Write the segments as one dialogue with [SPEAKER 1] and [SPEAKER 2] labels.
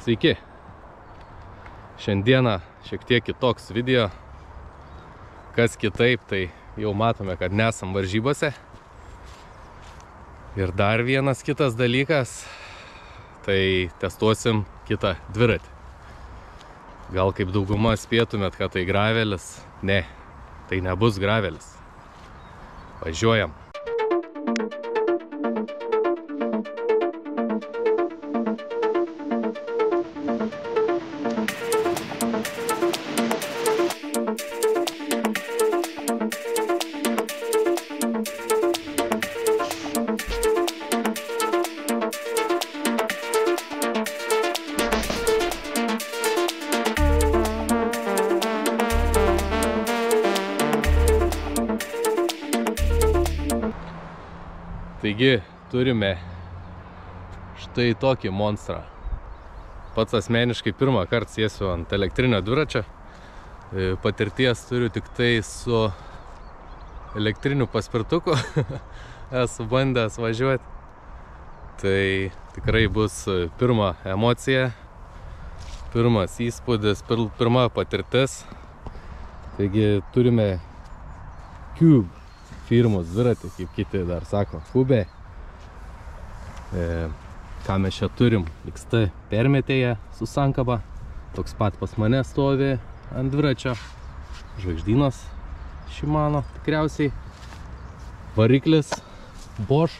[SPEAKER 1] Sveiki! Šiandieną šiek tiek kitoks video. Kas kitaip, tai jau matome, kad nesam varžybose. Ir dar vienas kitas dalykas, tai testuosim kitą dviratį. Gal kaip dauguma spėtumėt, kad tai gravelis? Ne, tai nebus gravelis. Važiuojam. Taigi turime štai tokį monstrą. Pats asmeniškai pirmą kartą sėsiu ant elektrinio dviračio. Patirties turiu tik tai su elektriniu paspirtuku. Esu bandęs važiuoti. Tai tikrai bus pirma emocija, pirmas įspūdis, pirma patirtis. Taigi turime Cube firmos dviratį, kaip kiti dar sako, Cube. Ką mes čia turim? XT permetėje su sankaba. Toks pat pas mane stovi ant dviračio. Žvaigždynas Shimano tikriausiai. Variklis Bosch.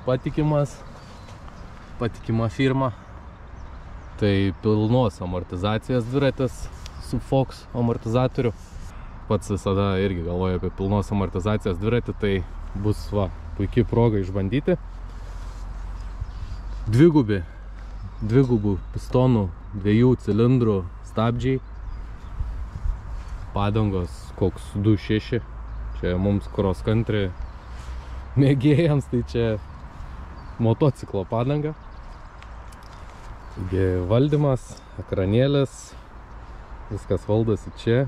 [SPEAKER 1] Patikima firma. Tai pilnos amortizacijos dviratis su Fox amortizatoriu. Pats visada irgi galvoju apie pilnos amortizacijos dviratį, tai bus puikiai proga išbandyti. Dvigubų pistonų, 2 cilindrų stabdžiai. Padangos koks 2.6. Čia mums cross country mėgėjams, tai čia motociklo padanga. Taigi valdymas, ekranėlis, viskas valdosi čia.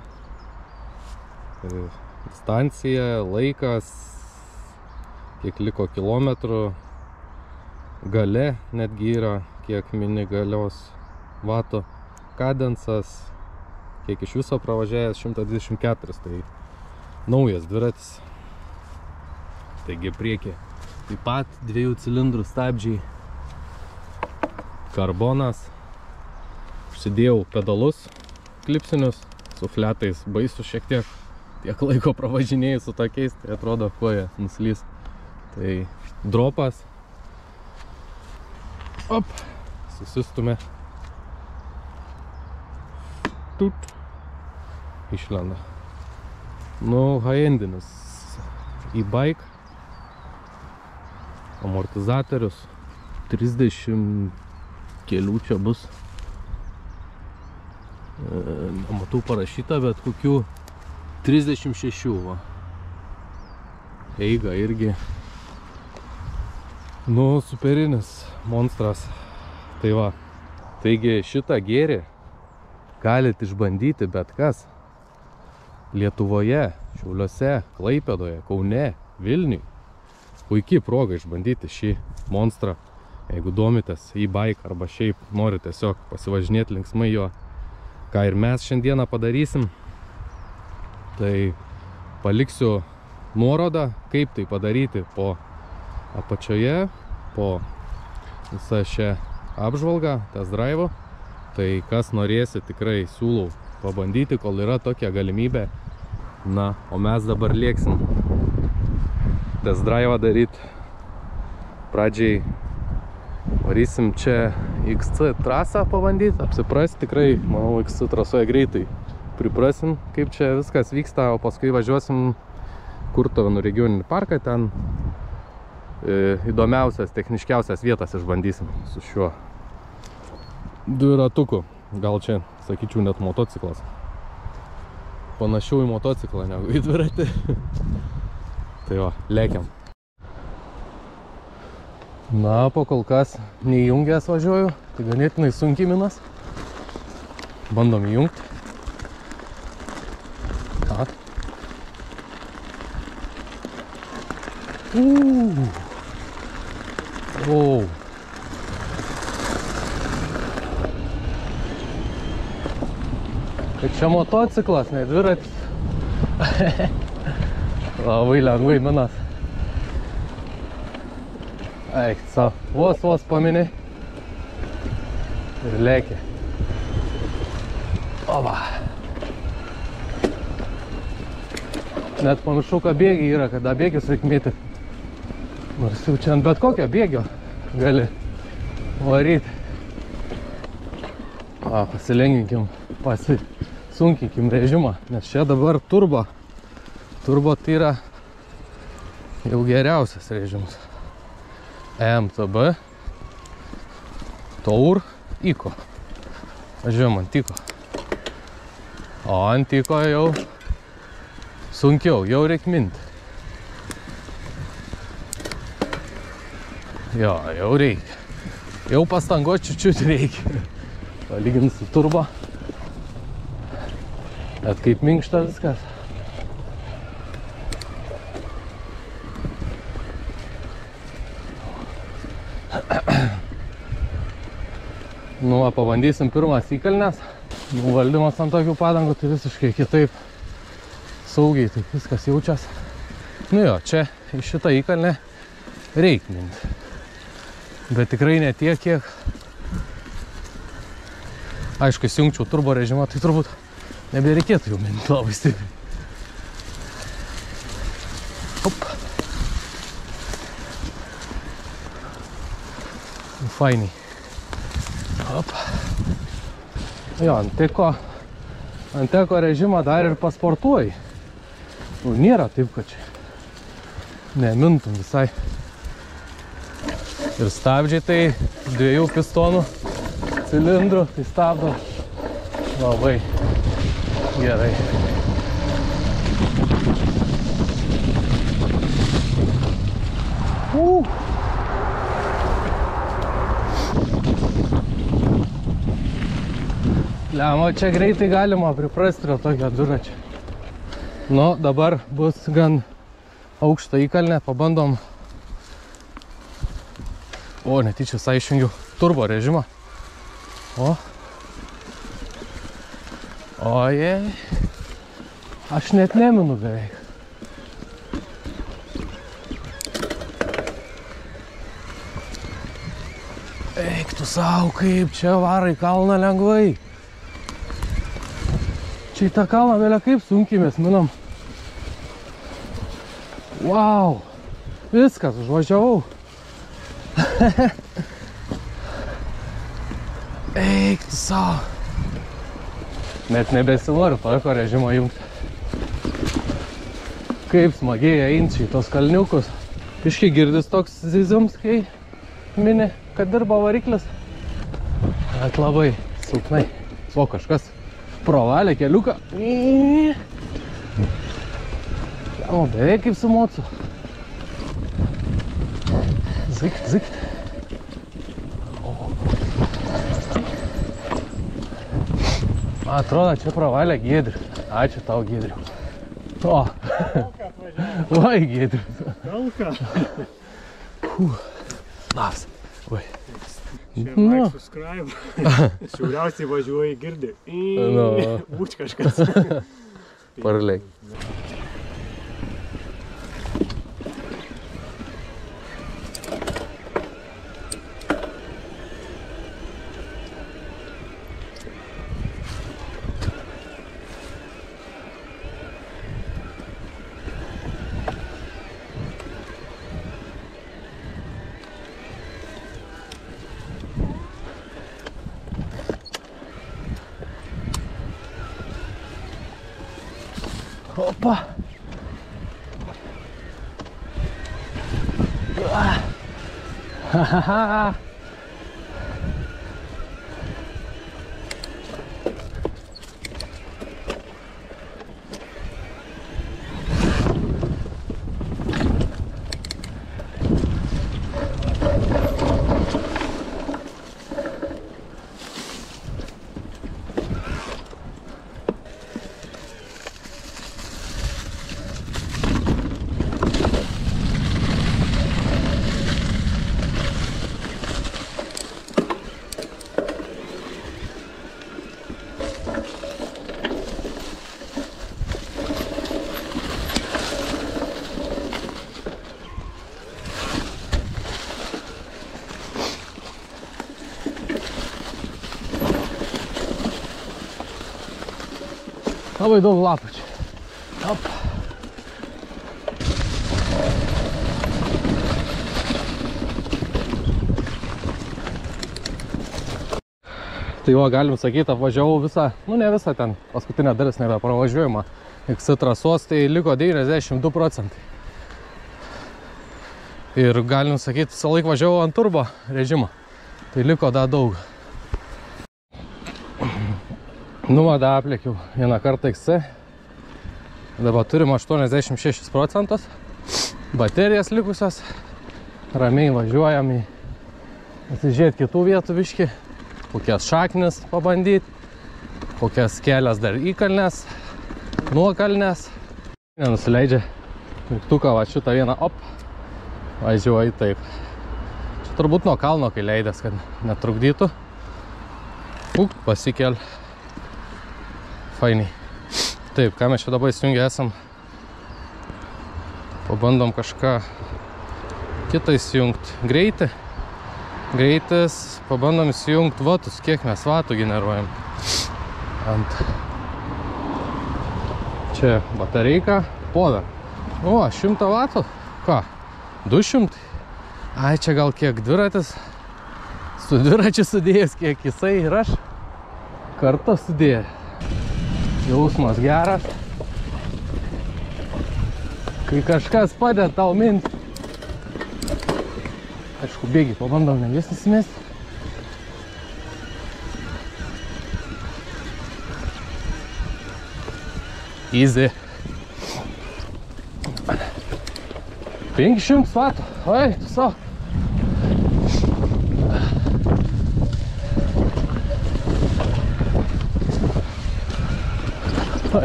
[SPEAKER 1] Distancija, laikas, kiek liko kilometrų, gale netgi yra, kiek mini galios vatų, kadensas, kiek iš viso pravažiavęs 124, tai naujas dviratis. Taigi priekį taip pat 2 cilindrų stabdžiai, karbonas, užsidėjau pedalus klipsinius, su fletais baisu šiek tiek. Tiek laiko pravažinėjai su tokiais, tai atrodo koja nuslys. Tai dropas. Op, susistumė. Tut. Išlenda. High-endinis e-bike. Amortizatorius. 30 kelių čia bus. Nematau parašyta, bet kokių 36, va. Eiga irgi. Superinis monstras. Tai va. Taigi šitą gėrį galit išbandyti bet kas. Lietuvoje, Šiauliuose, Klaipėdoje, Kaune, Vilniuj. Puikiai proga išbandyti šį monstrą. Jeigu domitės e-bike arba šiaip nori tiesiog pasivažinėti linksmai jo, ką ir mes šiandieną padarysim. Tai paliksiu nuorodą, kaip tai padaryti po apačioje, po visą šią apžvalgą, test drive. Tai kas norėsi, tikrai siūlau pabandyti, kol yra tokia galimybė. O mes dabar lėksim test drive daryti. Pradžiai varysim čia XC trasą pabandyti, apsiprast. Tikrai, manau, XC trasoje greitai priprasim, kaip čia viskas vyksta, o paskui važiuosim Kurtuvėnų regioninį parką, ten įdomiausias, techniškiausias vietas išbandysim su šiuo dviratuku. Gal čia, sakyčiau, net motociklas. Panašiau į motociklą negu į dviratį. Tai va, lėkiam. Po kol kas neįjungęs važiuoju, tai ganėtinai sunkiai minas. Bandom įjungti. Čia motociklas, ne dviratis. Labai lengvai minas. Eik, savo. Vos pamini. Ir lėkė. Oba. Net pamiršau, kad bėgiai yra, kada bėgius reik mėti. Nors jau čia ant bet kokio bėgio gali varyti. Pasilenginkim, pasunkinkim režimą, nes čia dabar turbo. Turbo tai yra jau geriausias režimas. MTB, Tour, Eco. Važiuojam ant Eco. O ant Eco jau sunkiau, jau reik minti. Jo, jau reikia. Jau pastangos čiučiut reikia. Palyginti su turbo. Bet kaip minkšta viskas. Nu, pabandysim pirmas įkalnes. Valdymas ant tokių padangų tai visiškai kitaip. Saugiai taip viskas jaučias. Nu jo, čia į šitą įkalnę reik minti. Bet tikrai ne tiek, kiek. Aišku, įsijungčiau turbo režimą, tai turbūt nebereikėtų jau minti labai stipriai. Hop. Fainiai. Hop. Jo, ant Eco režimą dar ir pasportuoji. Nu, nėra taip, kad čia nemintum visai. Ir stabdžiai tai 2 pistonų cilindrų, tai stabdo labai gerai. Lema, čia greitai galima priprasti prie tokio dviračio. Nu, dabar bus gan aukšta įkalnė, pabandom. O, netyčia visai išjungiau turbo režimą. Ojei. Aš net neminu beveik. Eik tu savo, kaip čia varai kalną lengvai. Čia į tą kalną vėlia kaip sunkiai mes minam. Wow. Viskas, užvažiavau. Eik tu savo. Net nebesinoriu tokio režimo jungti. Kaip smagiai einti į tos kalniukus. Biškai girdis toks zyzims, kai mini, kad dirba variklis. Bet labai silpnai. O, kažkas provalė keliuką. O, beveik kaip su mocu. Zikt, zikt. Man atrodo, čia pravalė Giedrius. Ačiū tau, Giedrius. O. Vai, Giedrius.
[SPEAKER 2] Kalka.
[SPEAKER 1] Labas. Vai.
[SPEAKER 2] Čia like, subscribe. Šiauriausiai važiuoji, girdi. Būč kažkas.
[SPEAKER 1] Parleik. Opa! Ha ha ha! Labai daug lapučių. Op. Tai va, galim sakyti, apvažiavau visą, nu ne visą ten, paskutinė dalis nėra pravažiuojama. XC trasos, tai liko 92%. Ir galim sakyti, visą laiką važiavau ant turbo režimo. Tai liko dar daug. Nu, va, dar aplėkiau vieną kartą XC. Dabar turim 86%. Baterijas likusios. Ramiai važiuojam į pasižiūrėti kitų vietų biškį. Kokias šaknis pabandyti. Kokias kelias dar įkalnes. Nuokalnes. Nenusileidžia. Mygtuką va šitą vieną, op. Važiuoju taip. Čia turbūt nuo kalno, kai leidęs, kad netrukdytų. Pasikel. Fainiai. Taip, ką mes čia dabar įsijungę esam. Pabandom kažką kitą įsijungti. Greitį. Greitis. Pabandom įsijungti vatus. Kiek mes vatų generuojam. Ant. Čia batareika. Power. O, 100 vatų. Ką? 200. Ai, čia gal kiek dviratis. Su dviračiu sudėjęs, kiek jisai ir aš kartu sudėję. Jausmas geras. Kai kažkas padeda tau minti. Aišku, bėgi, pabandom nelgesnis įmesti. Easy. 500 vatų. Oi, tu savo.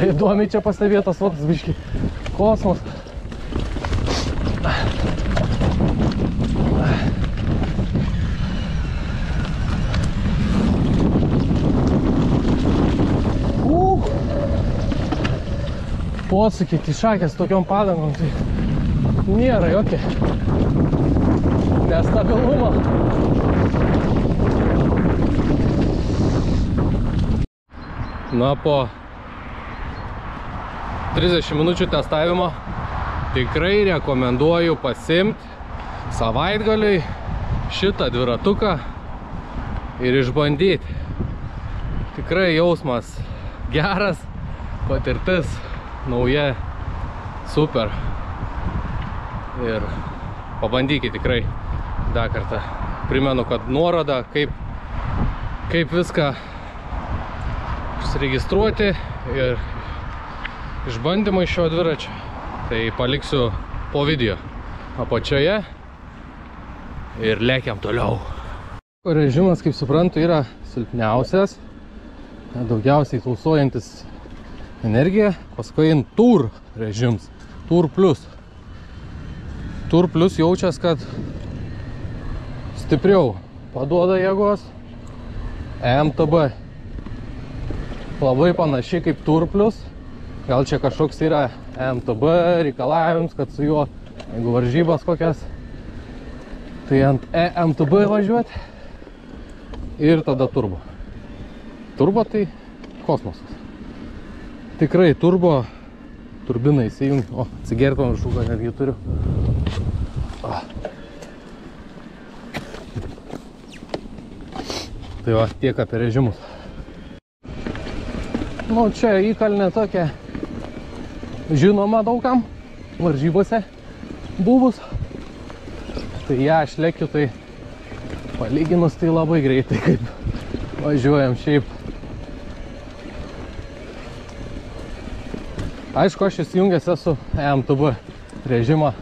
[SPEAKER 1] Įdomiai čia pastebėtas vatas biški. Kosmos. Posūkit išakęs tokiom padangom, tai nėra jokia nestabilumo. Na, po 30 minučių testavimo tikrai rekomenduoju pasimti savaitgaliui šitą dviratuką ir išbandyti. Tikrai jausmas geras, patirtis nauja, super. Ir pabandykite tikrai dar kartą. Primenu, kad nuoroda, kaip viską užsiregistruoti ir išbandymai šio dviračio, tai paliksiu po video apačioje ir lėkiam toliau. Režimas, kaip suprantu, yra silpniausias, daugiausiai tausojantis energiją, paskui Tour režims, Tour Plus. Tour Plus jaučias, kad stipriau paduoda jėgos. EMTB labai panašiai kaip Tour Plus. Gal čia kažkoks yra EMTB reikalavimus, kad su juo, jeigu varžybas kokias, tai ant EMTB važiuoti ir tada turbo. Turbo tai kosmosas. Tikrai turbo, turbiną įsijungi. O, atsigerti viršuką netgi turiu. Tai va, tiek apie režimus. Nu, čia įkalnė tokia žinoma daugam varžybose buvus. Tai ją aš lekiu, tai palyginus tai labai greitai, kaip važiuojam šiaip. Aišku, aš įsijungęs esu EMTB režimą,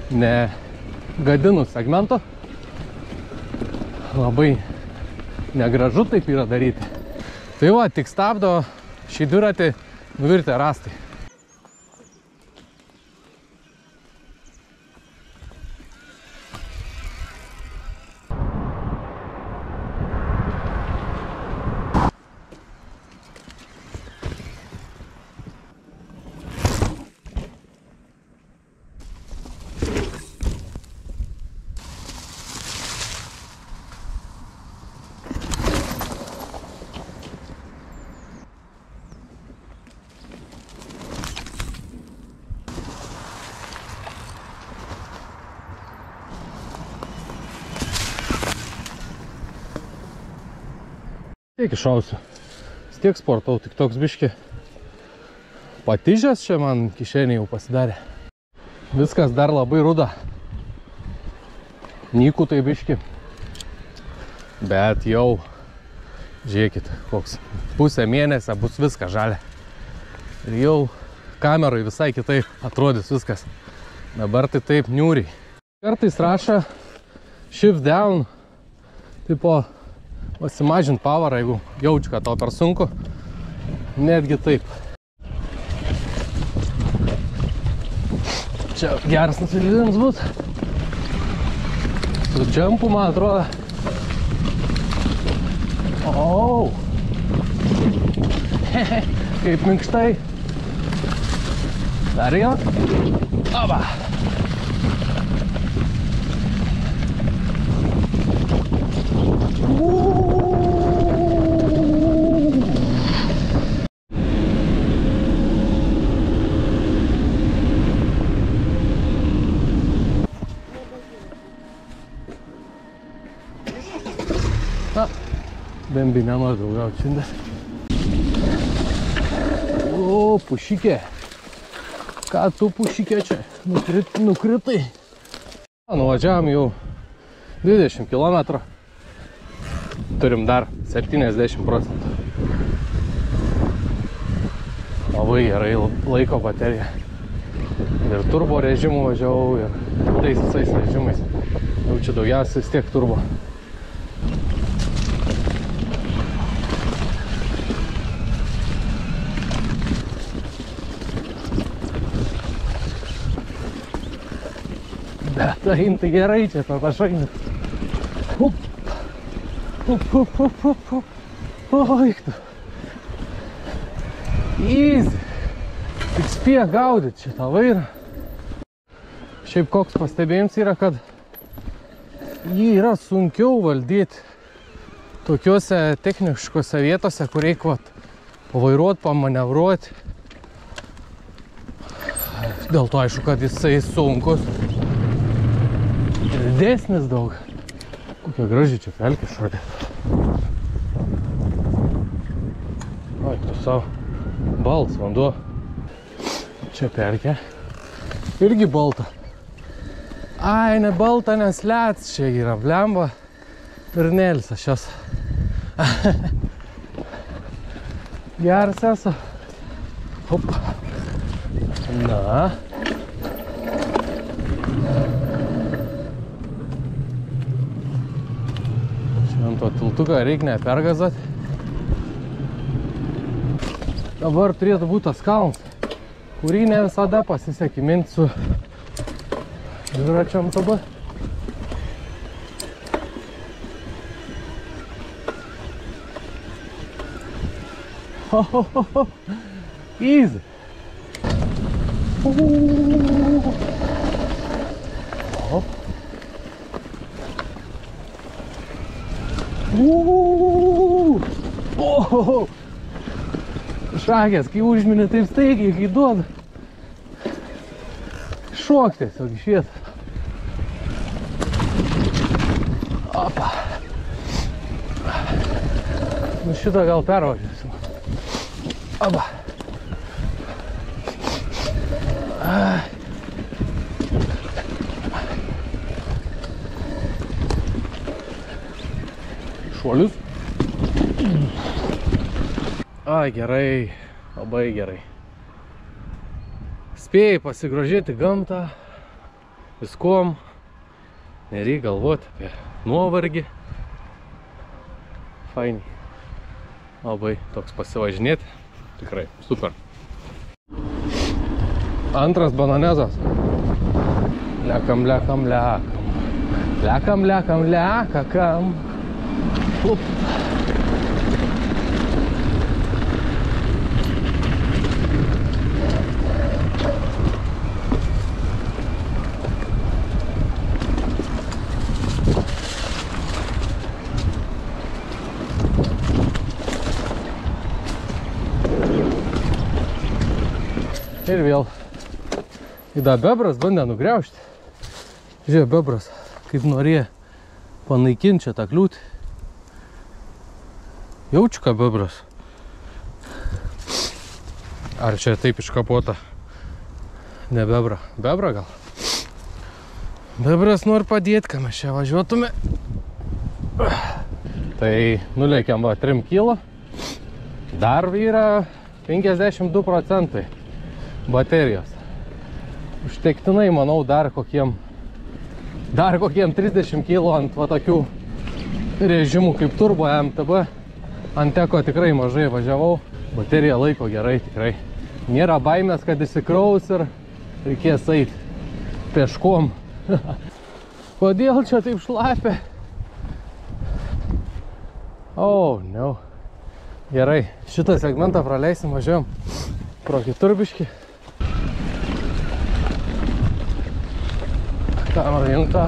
[SPEAKER 1] ne gadinu segmento. Labai negražu taip yra daryti. Tai va, tik stabdo šį dviratį nuvirtę rąstai. Tiek iššausiu. Vis tiek sportau, tik toks biški. Patižęs čia man kišenį jau pasidarė. Viskas dar labai ruda. Nykų tai biški. Bet jau, žiūrėkit, koks pusę mėnesio bus viskas žalia. Ir jau kamerai visai kitaip atrodys viskas. Dabar tai taip niūriai. Kartais rašo shift down, tipo pasimažint powerą, jeigu jaučiu, kad to per sunku. Netgi taip. Čia geras nusileidimas bus. Su džempu, man atrodo. O, kaip minkštai. Dar jo. Oba. Bembi nenori draugauti šiandien. O, pušikė. Ką tu pušikė čia? Nukritai. Nuvažiavam jau 20 km. Turim dar 70%. Labai gerai laiko baterija. Ir turbo režimu važiavau, ir tais visais režimais. Jau čia daugiausiai vis tiek turbo. Bet tai gerai čia per pašainį. Hup. Oik tu. Easy. Tik spėk gaudyti šitą vairą. Šiaip koks pastebėjimas yra, kad jį yra sunkiau valdyti tokiuose techniškose vietose, kur reikia pavairuoti, pamanevruoti. Dėl to aišku, kad jisai sunkus. Didesnis daug. Kokia graži čia pelkė šodė. Oi, tu savo. Balts vanduo. Čia pelkė. Irgi balta. Ai, ne balta, nes leds. Čia yra blemba. Ir nelsa šios. Geras esu. Hop. Na. Ant to tiltuką reikia nepergazat. Dabar turėtų būti tas kalnas, kurį ne visada pasisekė minti su dviračiam tada. Easy. Hop. Ohoho. Šakės, kai užminė taip staigiai, kai duoda. Šok tiesiog iš vietos. Opa. Nu šitą gal pervažiuosim. Opa. Šuolius. Ai, gerai, labai gerai. Spėjai pasigrožėti gamtą, viskuom, nereikia galvoti apie nuovargį. Fainiai. Labai toks pasivažinėti, tikrai super. Antras bananezas. Lekam, lekam, lekam. Lekam, lekam, lekakam. Up. Ir vėl. Įda bebras bandė nugriaužti. Žiūrėjau, bebras, kaip norėjo panaikinti čia tą kliūtį. Jaučiu, ką bebras. Ar čia taip iškapota? Ne bebra. Bebra gal? Bebras nori padėti, ką mes čia važiuotume. Tai nulėkiam va 3 kilo. Dar yra 52% baterijos. Užtektinai, manau, dar kokiem 30 kilo ant va tokių režimų kaip turbo MTB. Ant teko tikrai mažai važiavau. Baterija laiko gerai tikrai. Nėra baimės, kad įsikraus ir reikės eiti peškom. Kodėl čia taip šlapia? Oh, no. Gerai, šitą segmentą praleisim, važiuojam pro kitur biškį. Kamera jungta.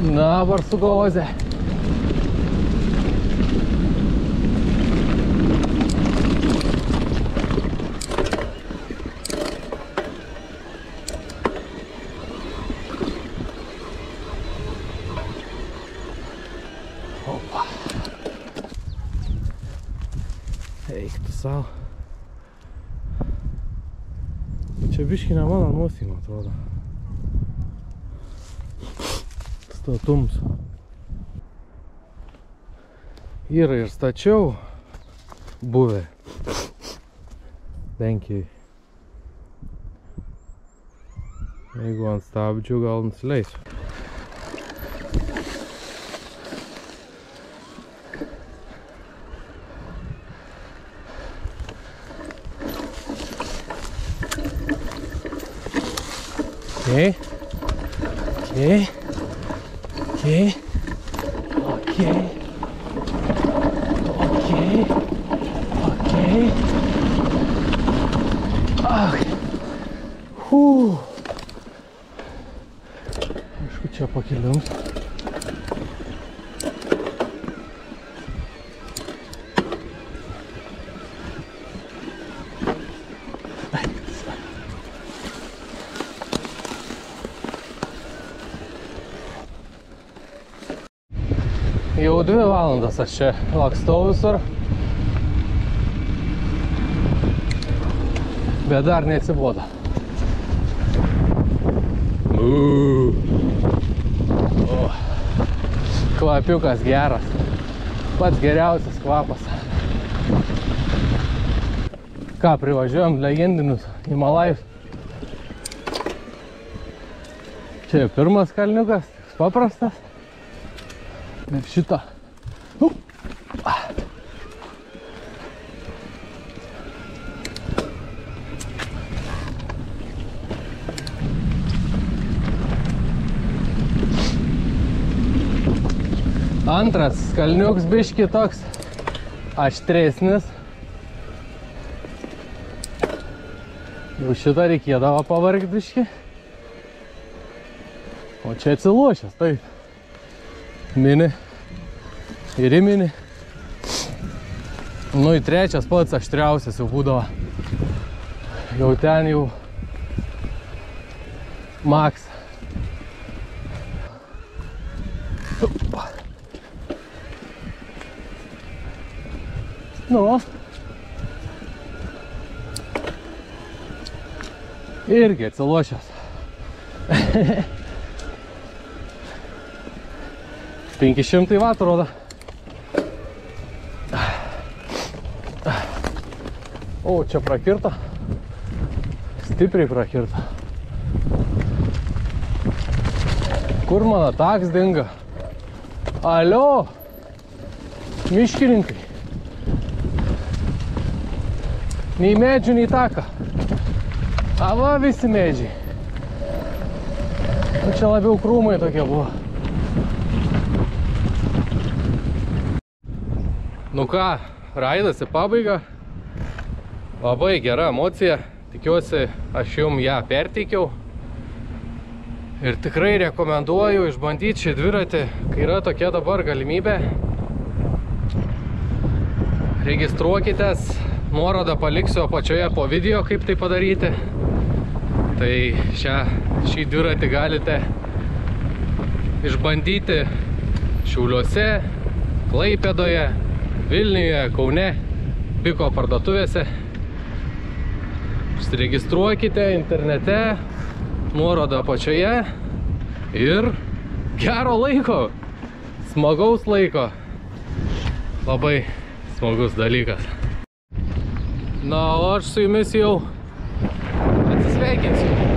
[SPEAKER 1] Na, barsų galvozė. Opa. Eik tu savo. Čia biškį ne mano nosį, man atrodo. Statums. Yra ir stačiau buvę Lenkijai. Jeigu ant stabdžių, gal nusileisiu. Okay. Okay. Okay. Okay. Okay. Okay. Okay. Aišku, čia pakeliams. Jau 2 valandas aš čia lakstau visur, bet dar neatsibodo. Kvapiukas geras, pats geriausias kvapas. Ką, privažiuojam legendinius Himalajus. Čia pirmas kalniukas, paprastas. Ir šitą. Antras kalniuks biški toks aštresnis. Jau šitą reikėdavo pavargti biški. O čia atsilošęs, taip. Mini ir įmini. Nu, į trečias pats aštriausias jau būdavo. Jau ten jau maks. Nu. Irgi atsilošęs. 500 vatų rodo. O, čia prakirta. Stipriai prakirta. Kur mano taks dinga? Alio! Miškininkai. Nei medžių, nei taką. Ava visi medžiai. Nu, čia labiau krūmai tokie buvo. Nu ką, raidas į pabaigą. Labai gera emocija. Tikiuosi, aš jums ją perteikiau. Ir tikrai rekomenduoju išbandyti šį dviratį, kai yra tokia dabar galimybė. Registruokitės. Nuorodą paliksiu apačioje po video, kaip tai padaryti. Tai šį dviratį galite išbandyti Šiauliuose, Klaipėdoje, Vilniuje, Kaune, Piko parduotuvėse. Užsiregistruokite internete, nuoroda apačioje ir gero laiko, smagaus laiko. Labai smagus dalykas. Na, o aš su jumis jau atsisveikinsiu.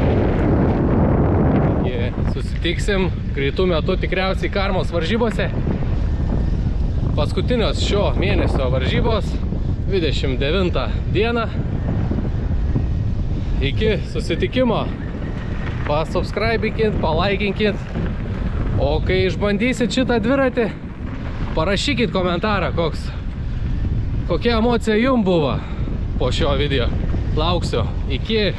[SPEAKER 1] Susitiksim greitų metų tikriausiai Karmos varžybose. Paskutinios šio mėnesio varžybos 29 dieną. Iki susitikimo. Pasubscribinkit, palaikinkit. O kai išbandysit šitą dviratį, parašykit komentarą, kokia emocija jums buvo po šio video. Lauksiu. Iki.